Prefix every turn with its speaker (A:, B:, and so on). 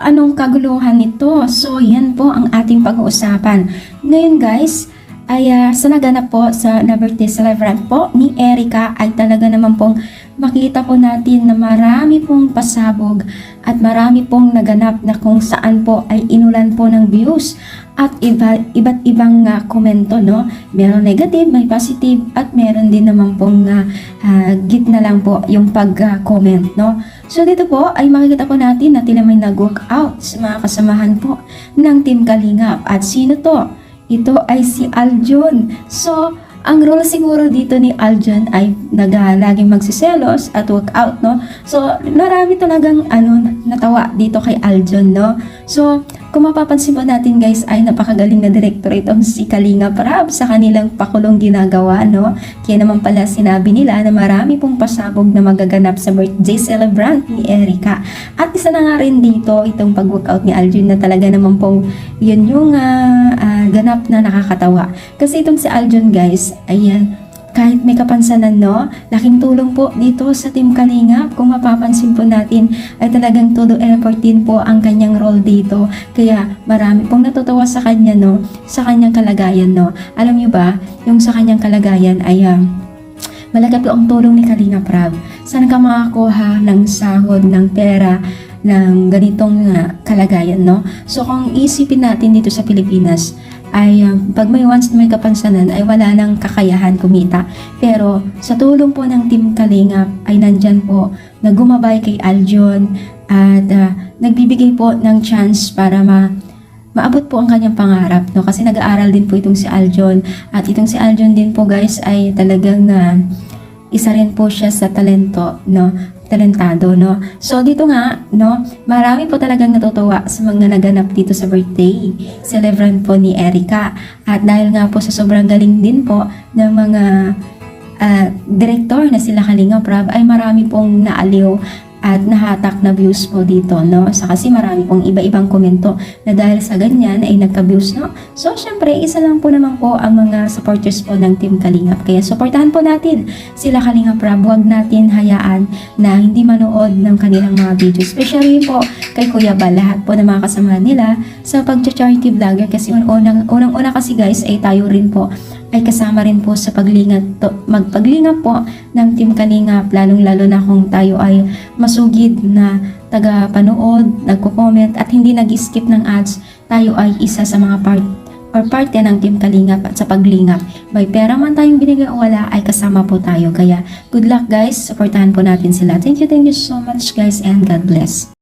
A: anong kaguluhan nito? So, yan po ang ating pag-uusapan. Ngayon guys, ay sa naganap po sa birthday celebrant po ni Erica ay talaga naman pong makita po natin na marami pong pasabog at marami pong naganap na kung saan po ay inulan po ng views at iba't ibang komento, no? Meron negative, may positive at meron din naman pong gitna lang po yung pag-comment, no? So dito po ay makikita po natin na tila may nag-workout sa mga kasamahan po ng Team Kalingap. At sino to? Ito ay si Aljon. So, ang role siguro dito ni Aljon ay laging magsiselos at workout, no? So, marami talagang natawa dito kay Aljon, no? So, kung mapapansin po natin guys ay napakagaling na director itong si Kalinga Prab sa kanilang pakulong ginagawa, no? Kaya naman pala sinabi nila na marami pong pasabog na magaganap sa birthday celebrant ni Erica. At isa na nga rin dito itong pag-workout ni Aljon na talaga naman pong yun yung ganap na nakakatawa. Kasi itong si Aljon guys, ayan, kahit may kapansanan, no, laking tulong po dito sa Team Kalingap. Kung mapapansin po natin ay talagang todo effort din po ang kanyang role dito. Kaya marami pong natutuwa sa kanya, no, sa kanyang kalagayan, no. Alam niyo ba, yung sa kanyang kalagayan ay malaki po ang tulong ni Kalinga Prab. Saan ka makakuha ng sahod, ng pera, ng ganitong kalagayan, no? So kung isipin natin dito sa Pilipinas ay pag once may kapansanan ay wala nang kakayahan kumita. Pero sa tulong po ng Team Kalingap ay nandyan po na gumabay kay Aljon at nagbibigay po ng chance para maabot po ang kanyang pangarap, no? Kasi nag-aaral din po itong si Aljon at itong si Aljon din po guys ay talagang isa rin po siya sa talento, no? Talentado, no? So, dito nga, no, marami po talagang natutuwa sa mga naganap dito sa birthday celebrant po ni Erica. At dahil nga po sa sobrang galing din po ng mga director na sila Kalinga Prab, ay marami pong naaliw at nahatak na views po dito, no? So, kasi marami pong iba-ibang komento na dahil sa ganyan ay nagka-views, no? So, syempre, isa lang po naman po ang mga supporters po ng Team Kalingap. Kaya, supportahan po natin sila Kalinga Prab. Huwag natin hayaan na hindi manood ng kanilang mga videos. Especially po kay Kuya Bal, lahat po ng mga kasama nila sa pag-charity vlogger. Kasi unang-una kasi guys ay tayo rin po ay kasama rin po sa magpaglingap po ng Team Kalingap, lalong-lalo na kung tayo ay masugid na taga-panood, nagko-comment at hindi nag-skip ng ads, tayo ay isa sa mga parte ng Team Kalingap at sa paglingap. May pera man tayong binigay o wala ay kasama po tayo. Kaya good luck guys, supportahan po natin sila. Thank you so much guys and God bless.